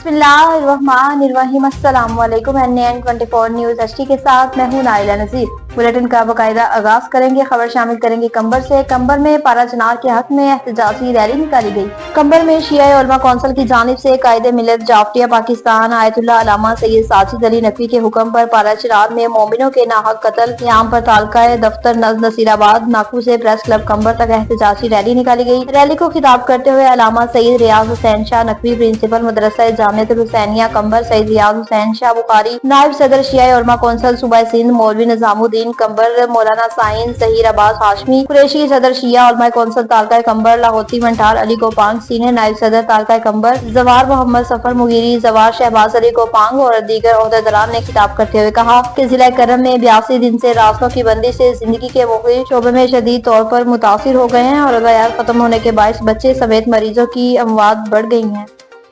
बिस्मिल्लाहिर्रहमानिर्रहीम। अस्सलाम वालेकुम। NN24 न्यूज़ HD के साथ मैं हूं नाइला नजीर। बुलेटिन का बाकायदा आगाज करेंगे। खबर शामिल करेंगे कंबर से। कंबर में पारा चनार के हक में एहतजाजी रैली निकाली गई। कंबर में शिया उलमा कौंसिल की जानिब से कायदे मिलत जाफरिया पाकिस्तान आयतुल्लाह अल्लामा सैयद साजिद अली नकवी के हुक्म पर पारा चनार में मोमिनों के नाहक कत्ल क़याम पर तालका दफ्तर नसीराबाद नाकू से प्रेस क्लब कंबर तक एहतजाजी रैली निकाली गई। रैली को खिताब करते हुए अल्लामा सैयद रियाज हुसैन शाह नकवी प्रिंसिपल मदरसा जामियतुल हुसैनिया कंबर सैयद रियाज हुसैन शाह बुखारी नायब सदर शिया उलमा कौंसिल सूबा सिंध मौलवी निजामुद्दीन कंबर मौलाना साइन जहीर अब्बास हाशमी कुरैशी सदर शिया उलमा कौंसिल तालका कंबर लाहौती मंठार अली गोपांग सीनियर नायब सदर तालका कंबर जवार मोहम्मद सफर मुगीरी जवार शहबाज अली गोपांग और दीगर ओहदेदारान ने खिताब करते हुए कहा कि जिला करम में 82 दिन से रास्तों की बंदी से जिंदगी के मुख्तलिफ शोबे में शदीद तौर पर मुतासिर हो गए हैं और अदायात खत्म होने के बायस बच्चे समेत मरीजों की अमवात बढ़ गई हैं।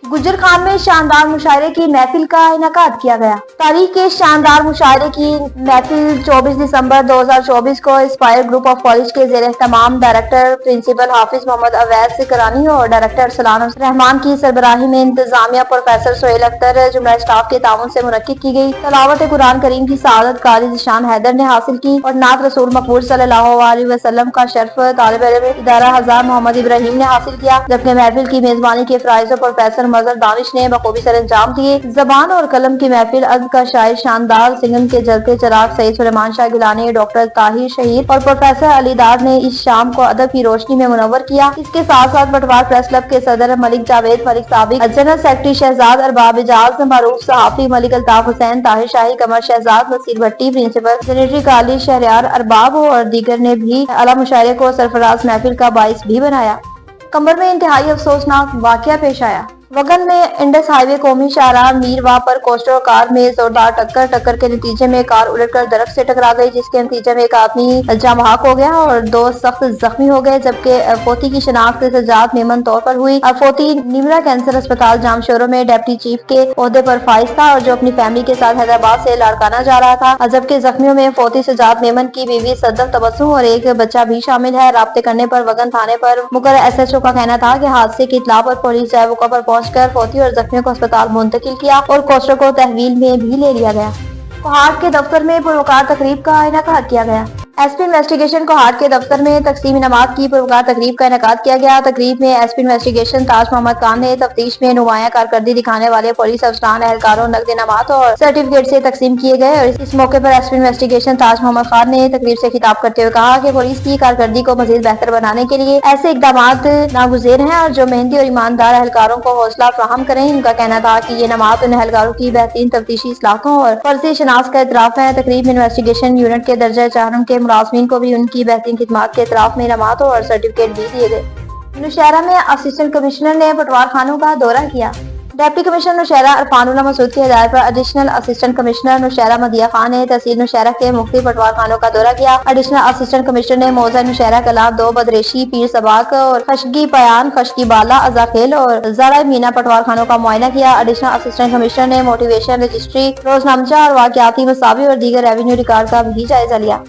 गुजर खान में शानदार मुशायरे की महफिल का इनेकाद किया गया। तारीख के शानदार मुशायरे की महफिल 24 दिसंबर 2024 को इंस्पायर ग्रुप ऑफ कॉलेज के ज़ेर एहतमाम डायरेक्टर प्रिंसिपल हाफिज मोहम्मद अवैस करानी और डायरेक्टर सलाम रहमान की सरबराही में इंतजामिया प्रोफेसर सोहेल अख्तर जुमला स्टाफ के ताउन से मुनक्किद की गई। तलावत कुरान करीम की सआदत कारी जिशान हैदर ने हासिल की और नात रसूल मकबूल सल्लल्लाहु अलैहि वसल्लम का शर्फ तालिब इल्म इदारा हजार मोहम्मद इब्राहिम ने हासिल किया, जबकि महफिल की मेजबानी के फराइज प्रोफेसर मजहर दानिश ने बखूबी सर अंजाम दिए। जबान और कलम की महफिल अदब का शायर शानदार सिंगम के जलते चराग सईद सुलेमान शाह गिलानी डॉक्टर ताहिर शहीद और प्रोफेसर अलीदार ने इस शाम को अदब की रोशनी में मुनव्वर किया। इसके साथ साथ पटवार प्रेस क्लब के सदर मलिक जावेद मलिक साबिक जनरल सेक्रेटरी शहजाद अरबाब एजाज मारूफ सहाफी मलिक अल्ताफ हुसैन ताहिर शाही कमर शहजाद नसीर भट्टी प्रिंसिपल सेक्रेटरी काली शहरियार अरबाब और दीगर ने भी आला मुशायरे को सरफराज महफिल का बाइस भी बनाया। कंबर में इंतहाई अफसोसनाक वाकया पेश आया। वगन में इंडस हाईवे कौमी शाहराह मीरवा पर कोस्टर कार में जोरदार टक्कर के नतीजे में कार उलटकर दरख्त से टकरा गई, जिसके नतीजे में एक आदमी जाम बहक हो गया और 2 सख्त जख्मी हो गए, जबकि फोती की शनाख्त सजाद मेमन तौर पर हुई। फोती निमरा कैंसर अस्पताल जामशोरों में डेप्टी चीफ के ओहदे पर फाइज था और जो अपनी फैमिली के साथ हैदराबाद से लाड़काना जा रहा था, जबकि जख्मियों में फोती सजाद मेमन की बीवी सदफ तबस्सुम और एक बच्चा भी शामिल है। राब्ते करने पर वगन थाने पर मुकर्रर SHO का कहना था कि हादसे की इत्तला पर पुलिस जायका पर कर फोती और जख्मियों को अस्पताल मुंतकिल किया और कोस्टर को तहवील में भी ले लिया गया। कोहाट के दफ्तर में पुरवकार तकरीब का इनेकाद किया गया। SP इन्वेस्टिगेशन कोहाट के दफ्तर में तकसीम इनामात की पुरवकार तकरीब का इनेकाद किया गया। तकरीब में SP इन्वेस्टिगेशन ताज मोहम्मद खान ने तफ्तीश में नुमाया कारकर्दगी दिखाने वाले पुलिस अफसरान एहलकारों नकद इनामात और सर्टिफिकेट से तकसीम किए गए और इस मौके पर SP इन्वेस्टिगेशन ताज मोहम्मद खान ने तकरीब से खिताब करते हुए कहा कि पुलिस की कारकर्दगी को मजीद बेहतर बनाने के लिए ऐसे इकदाम नागुज़ेर हैं और जो मेहनती और ईमानदार एहलकारों को हौसला फराहम करें। उनका कहना था कि ये इनामात उन एहलकारों की बेहतरीन तफ्तीशी इस्लाहों और फर्जी शनाख्त का इतराफ है। तकरीब में इन्वेस्टिगेशन यूनिट के दर्जा 4 के मुलाजमीन को भी उनकी बेहतरीन खिदमात के इतराफ में इनामात और सर्टिफिकेट भी दिए गए। नौशहरा में असिस्टेंट कमिश्नर ने पटवार खानों का दौरा किया। डिप्टी कमिश्नर नौशहरा अरफानुल्लाह मसूद की हिदायत पर additional assistant commissioner Nowshera मदिया Khan ने तहसील नौशहरा के मुख्तलिफ पटवार खानों का दौरा किया। एडिशनल असिस्टेंट कमिश्नर ने मौजा नौशहरा कलाब 2 बदरेशी पीर सबाक और खशगी पयान खशगी बाला अजाखेल और जरा मीना पटवार खानों का मुआयना किया। एडिशनल असिस्टेंट कमिश्नर ने मोटिवेशन रजिस्ट्री रोजनामचा और वाकयाती मसावी और दीगर रेवेन्यू रिकॉर्ड का भी जायजा लिया।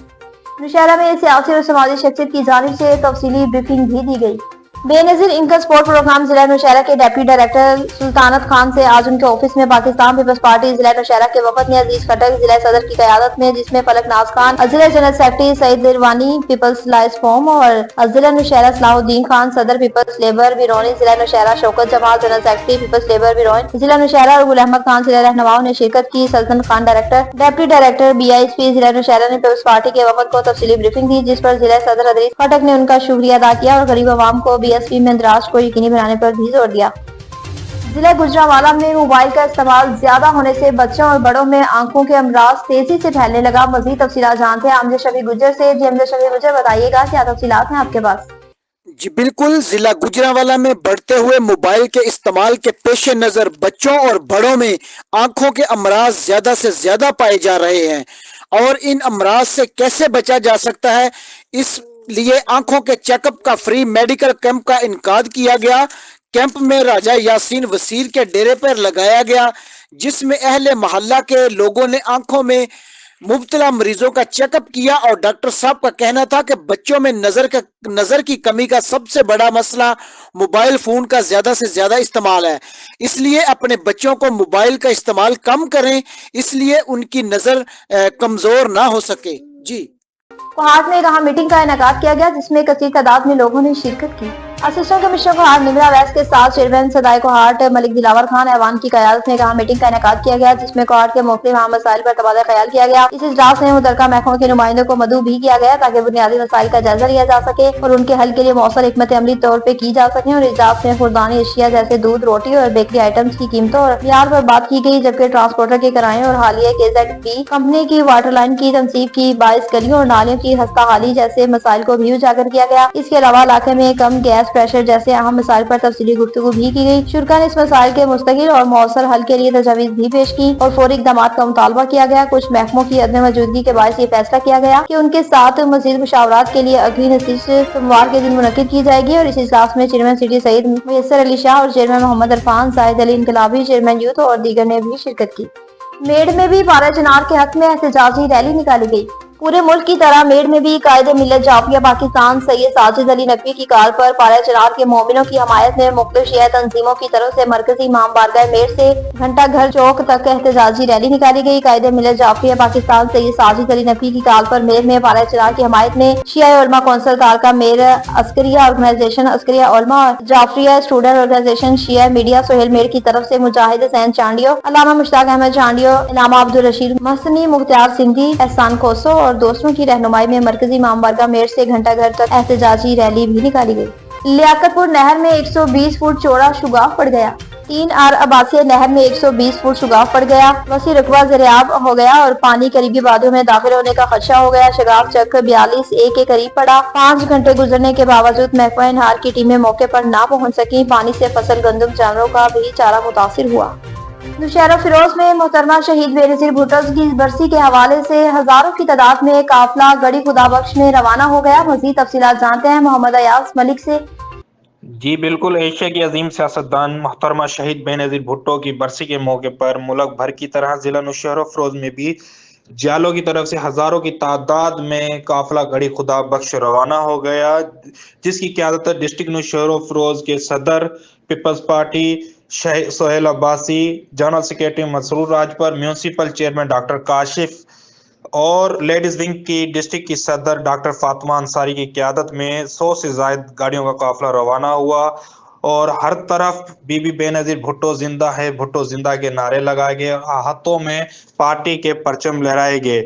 नौशहरा में सियासी और समाजी शख्सियत की जानिब से तफसीली ब्रीफिंग भी दी गई। बेनजीर इंकर स्पोर्ट प्रोग्राम जिला नौशहरा के डेप्टी डायरेक्टर सुल्तानत खान से आज उनके ऑफिस में पाकिस्तान पीपल्स पार्टी जिला नौशहरा के वफद ने अजीज खटक जिला सदर की क़यादत में, जिसमें फलक नाज खान जिला जनरल सेक्रेटरी सईद दिरवानी पीपल्स लाइस फॉर्म और जिला नौशहरा सलाहुद्दीन खान सदर पीपल्स लेबर बिरोनी जिला Nowshera Shaukat Jamal general secretary peoples labour बिरोनी जिला नौशहरा और गुल अहमद खान जिला रहनुमाओं ने शिरकत की। Sultan Khan director deputy director BISP जिला नौशहरा ने पीपल्स पार्टी के वफद को तफसीली ब्रीफिंग दी, जिस पर जिला सदर अजीज खटक ने उनका शुक्रिया अदा किया और गरीब आवाम को BSP में इंदराज को यकीनी बनाने पर भी जोर दिया। जिला गुजरांवाला में मोबाइल का इस्तेमाल ज्यादा होने से बच्चों और बड़ों में आंखों के अमराज तेजी से फैलने लगा। मजीद तफसीलात जानते हैं अमजद शफी गुजर से। जी अमजद शफी गुजर, बताइएगा क्या तफसीलात हैं आपके पास? जी बिल्कुल, जिला गुजरांवाला में बढ़ते हुए मोबाइल के इस्तेमाल के पेश नजर बच्चों और बड़ों में आंखों के अमराज ज्यादा से ज्यादा पाए जा रहे हैं और इन अमराज से कैसे बचा जा सकता है, इस लिए आंखों के चेकअप का फ्री मेडिकल कैंप का इनकाद किया गया। कैंप में राजा यासीन वसीर के डेरे पर लगाया गया, जिसमें अहले मोहल्ला के लोगों ने आंखों में मुब्तला मरीजों का चेकअप किया और डॉक्टर साहब का कहना था कि बच्चों में नजर की कमी का सबसे बड़ा मसला मोबाइल फोन का ज्यादा से ज्यादा इस्तेमाल है, इसलिए अपने बच्चों को मोबाइल का इस्तेमाल कम करें, इसलिए उनकी नजर कमजोर ना हो सके। जी। कोहाट में कहा मीटिंग का इनेकाद किया गया जिसमें कसीर तादाद में लोगों ने शिरकत की। असिस्टेंट कमिश्नर कोहाट निमरा वैस के साथ चेयरमैन सदाई कोहाट मलिक दिलावर खान ऐवान की क़यादत में कहा मीटिंग का इनेकाद किया गया जिसमें कोहाट के मुख्तलिफ अहम मसाइल पर तबादला ख्याल किया गया। इस इजलास में मुतल्लिका महकमों के नुमाइंदों को मदऊ भी किया गया ताकि बुनियादी मसाइल का जायजा लिया जा सके और उनके हल के लिए मौसर हिकमत अमली तौर पर की जा सके। और इजलास में खुर्दानी अशिया जैसे दूध, रोटी और बेकरी आइटम्स की कीमतों और मियार पर बात की गई, जबकि ट्रांसपोर्टर के किराए और हालिया KZB कंपनी की वाटर लाइन की तनसीब की बाईस गलियों और नालियों की खस्ता हाली जैसे मसाइल को भी उजागर किया गया। इसके अलावा इलाके में कम गैस प्रेशर जैसे अहम मसाइल पर तफसीली गुफ्तगू भी की गई। शुरा ने इस मसाइल के मुस्तकिल और मौसर हल के लिए तजावीज भी पेश की और फौरी इक़दाम का मुतालबा किया गया। कुछ महकमों की अदम मौजूदगी के बायस ये फैसला किया गया कि उनके साथ मजीद मुशावरात के लिए अगली नशिस्त सोमवार के दिन मुनक्किद की जाएगी। और इस इजलास में चेयरमैन सिटी सईद मुयस्सर अली शाह और chairman Mohammad Irfan, Zahid Ali Inqalabi, chairman youth और दीगर ने भी शिरकत की। मेड में भी पारा चिनार के हक में एहतजाजी रैली निकाली गई। पूरे मुल्क की तरह मेड में भी कायदे मिल्लत जाफिया पाकिस्तान सैयद साजिद अली नकवी की कॉल पर पारा चिनार के मोमिनों की हमायत में मुख्तलिफ शिया तंजीमों की तरफ से मरकजी इमाम बारगाह मेड से घंटा घर चौक तक एहतजाजी रैली निकाली गई। कायदे मिल्लत जाफिया पाकिस्तान सैयद साजिद अली नकवी की कॉल पर मेड में पारा चिनार की हमायत में शिया उलमा कौंसिल तारका मेर अस्करिया ऑर्गेनाइजेशन अस्करिया उलमा जाफरिया स्टूडेंट ऑर्गेनाइजेशन शिया मीडिया सोहेल मेड की तरफ से मुजाहिद हुसैन चांडियो, अल्लामा मुश्ताक अहमद चांडियो, इनामा अब्दुल रशीद महसनी, मुख्तार सिंधी, एहसान कोसो और दोस्तों की रहनुमाई में मरकजी इमाम बारगाह मेड से घंटा घर तक एहतजाजी रैली भी निकाली गई। लियाकतपुर नहर में 120 फुट चौड़ा शुगाफ पड़ गया। 3 आर आबासिया नहर में 120 फुट शुगाफ पड़ गया। वसी रकबा ज़रियाब हो गया और पानी करीबी वादियों में दाखिल होने का खदशा हो गया। शगाफ चक 42A के करीब पड़ा। 5 घंटे गुजरने के बावजूद महकमा इनहार की टीमें मौके पर ना पहुंच सकी। पानी से फसल, गंदम, जानवरों का भी चारा मुतासिर हुआ। नौशहरा फिरोज में मोहतरमा शहीद बेनज़ीर भुट्टो की बरसी के हवाले से हजारों की तादाद में काफिला गड़ी खुदाबख्श में रवाना हो गया। मज़ीद तफसीलात जानते हैं मोहम्मद अयाज मलिक से। जी बिल्कुल, एशिया की अजीम सियासतदान मोहतरमा शहीद बेनज़ीर भुट्टो की बरसी के मौके पर मुल्क भर की तरह जिला नौशहरा फिरोज में भी जालों की तरफ से हजारों की तादाद में काफिला गड़ी खुदा बख्श रवाना हो गया, जिसकी क़यादत डिस्ट्रिक्ट नौशहरा फिरोज के सदर Peoples Party Sohail Abbasi, general secretary Masroor Rajpar, municipal chairman doctor Kashif और लेडीज विंग की डिस्ट्रिक्ट की सदर डॉक्टर फातिमा अंसारी की क़यादत में 100 से ज़ायद गाड़ियों का काफिला रवाना हुआ और हर तरफ बीबी बेनज़ीर भुट्टो जिंदा है, भुट्टो जिंदा के नारे लगाए गए और हाथों में पार्टी के परचम लहराए गए।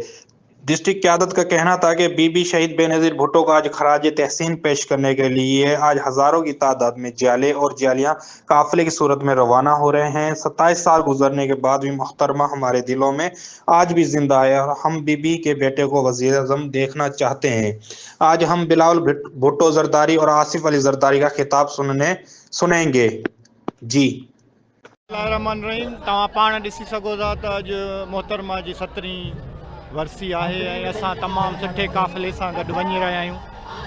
डिस्ट्रिक्ट क़यादत का कहना था कि बीबी शहीद बेनज़ीर भुट्टो को आज खराज तहसीन पेश करने के लिए आज हज़ारों की तादाद में जाले और जालियाँ काफिले की सूरत में रवाना हो रहे हैं। 27 साल गुजरने के बाद भी मोहतरमा हमारे दिलों में आज भी जिंदा है और हम बीबी के बेटे को वज़ीर-ए-आज़म देखना चाहते हैं। आज हम बिलावल भुट्टो जरदारी और आसिफ अली जरदारी का खिताब सुनेंगे। जी रहीम, तव्हां पाण ॾिसी सघो था त अॼु मोहतरमा जी 17वीं वरसी आहे ऐं असां तमामु सुठे काफ़िले सां गॾु वञी रहिया आहियूं।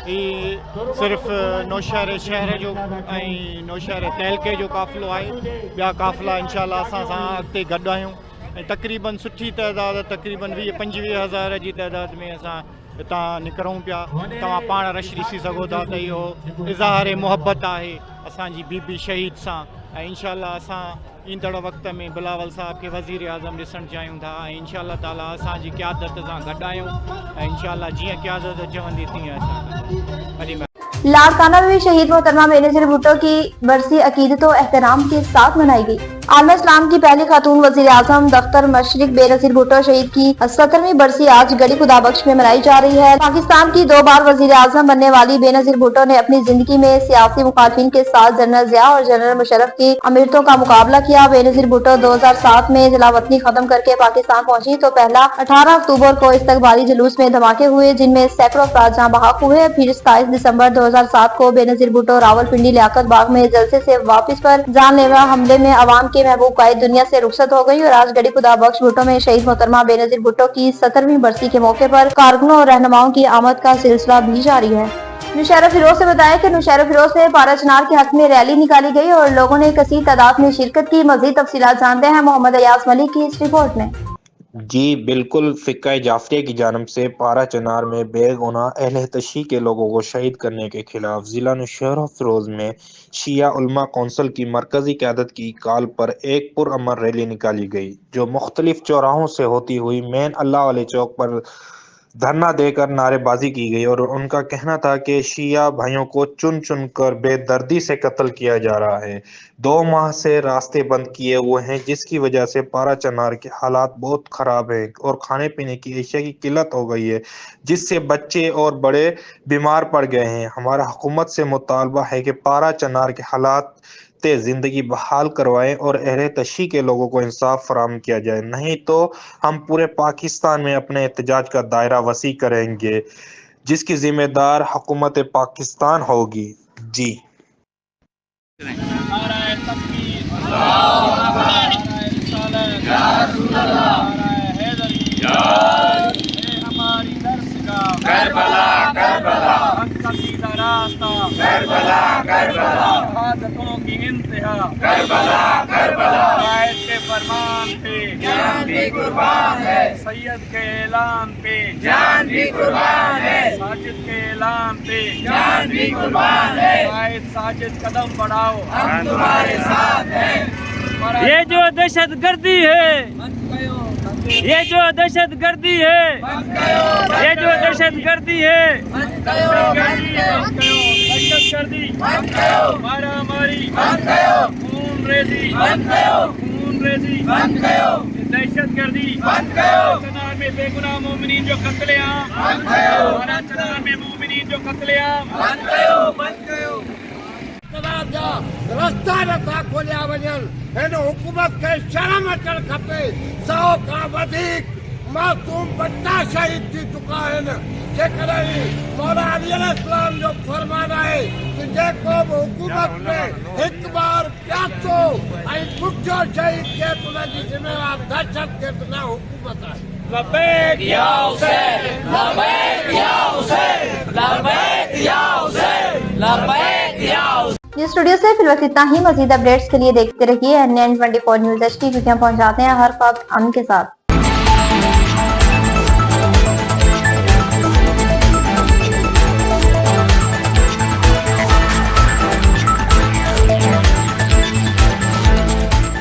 हीउ सिर्फ़ु नौशहरे शहर जो ऐं नौशहरे तहलके जो काफ़िलो आहे, ॿिया काफ़िला इंशाअल्लाह असां सां अॻिते गॾु आहियूं ऐं तक़रीबन सुठी तइदाद तक़रीबन 20-25 हज़ार जी तइदाद में असां हितां निकिरूं पिया। तव्हां पाण रश ॾिसी सघो था त इहो इज़हार मुहबत आहे असांजी बीबी शहीद सां ऐं इंशाअल्लाह असां ईंदड़ वक़्त में बिलावल साहब खे वज़ीर आज़म ॾिसणु चाहियूं था ऐं इंशाअल्लाह ताला असांजी क़यादत सां गॾु आहियूं ऐं इंशाअल्लाह जीअं क़यादत चवंदी तीअं असां। लाड़काना में भी शहीद मोहतरमा बेनज़ीर भुट्टो की बरसी अकीदत और एहतराम के साथ मनाई गई। आलम इस्लाम की पहली खातून वज़ीर आज़म दफ्तर मशरिक बेनज़ीर भुट्टो शहीद की 17वीं बरसी आज गड़ी खुदाबख्श में मनाई जा रही है। पाकिस्तान की 2 बार वज़ीर आज़म बनने वाली बेनज़ीर भुट्टो ने अपनी जिंदगी में सियासी मुखालफिन के साथ जनरल ज़िया और जनरल मुशर्रफ की अमीरतों का मुकाबला किया। बेनज़ीर भुट्टो 2007 में जलावतनी खत्म करके पाकिस्तान पहुंची तो पहला 18 अक्टूबर को इस्तकबाली जुलूस में धमाके हुए जिनमें सैकड़ों अफराद जहां बहक हुए। फिर 27 दिसंबर 2007 को बेनज़ीर भुट्टो रावलपिंडी लियाकत बाग में जलसे से वापस पर जानलेवा हमले में अवाम के महबूब कायद दुनिया से रुखसत हो गई और आज गड़ी खुदाबख्श भुट्टो में शहीद मोहतरमा बेनज़ीर भुट्टो की 17वीं बरसी के मौके पर कारकुनों और रहनुमाओं की आमद का सिलसिला भी जारी है। नौशहरा फिरोज से बताया कि नौशहरा फिरोज में पारा चिनार के हक में रैली निकाली गई और लोगों ने कसीर तादाद में शिरकत की। मजीद तफसीलात जानते हैं मोहम्मद अयाज मलिक की इस रिपोर्ट में। جی بالکل، فقہ جعفریہ کی جانب سے پارا چنار میں بے گناہ اہل تشیع کے لوگوں کو شہید کرنے کے خلاف ضلع نوشہرہ فیروز میں شیعہ علماء کونسل کی مرکزی قیادت کی کال پر ایک پرامن ریلی نکالی گئی، جو مختلف چوراہوں سے ہوتی ہوئی مین اللہ والے چوک پر دھرنا دے کر نعرے بازی کی گئی، اور ان کا کہنا تھا کہ شیعہ بھائیوں کو چن چن کر بے دردی سے قتل کیا جا رہا ہے۔ 2 ماہ سے راستے بند کیے ہوئے ہیں، جس کی وجہ سے پارا چنار کے حالات بہت خراب ہیں اور کھانے پینے کی اشیاء کی قلت ہو گئی ہے، جس سے بچے اور بڑے بیمار پڑ گئے ہیں۔ ہمارا حکومت سے مطالبہ ہے کہ پارا چنار کے حالات زندگی بحال کروائیں اور اہل تشیع کے لوگوں کو انصاف فراہم کیا جائے، نہیں تو ہم پورے پاکستان میں اپنے احتجاج کا دائرہ وسیع کریں گے، جس کی ذمہ دار حکومت پاکستان ہوگی۔ جی نعرہ تکبیر، نعرہ رسالت، نعرہ حیدری، اے ہماری درسگاہ کربلا کربلا، حق کا سیدھا راستہ کربلا کربلا، شہادتوں کی انتہا کربلا کربلا، قائد کے فرمان پہ جان بھی قربان ہے، سید کے اعلان پہ جان بھی قربان ہے، ساجد کے اعلان پہ جان بھی قربان ہے، قائد ساجد قدم بڑھاؤ ہم تمہارے ساتھ ہیں۔ یہ جو دہشت گردی ہے، یہ جو دہشت گردی ہے، یہ جو دہشت گردی ہے، دہشت گردی، مارا ماری، خون ریزی، خون ریزی، دہشت گردی، چنار میں بے گناہ مومنین جو قتل عام، ہمارا چنار میں مومنین جو قتل عام، رستہ نٿا کھولیا وڃن، هن حڪومت کي شرم اچڻ کپي۔ 100 کان وڌيڪ معصوم بچا شهيد थी चुका आहिनि، जेकॾहिं मौला अली अलैहिस्सलाम जो फरमान आहे त जेको बि हुकूमत में हिकु बार प्यासो ऐं बुखियो शहीद थिए त उनजी ज़िम्मेवार दहशतगर्द न हुकूमत आहे। لبیک یا حسین، لبیک یا حسین، لبیک یا حسین، لبیک یا حسین۔ یہ اسٹوڈیو سے فی الوقت اتنا ہی۔ مزید اپڈیٹس کے لیے دیکھتے رہیے NN24 نیوز HD، کیونکہ ہم پہنچاتے ہیں ہر وقت امن کے ساتھ۔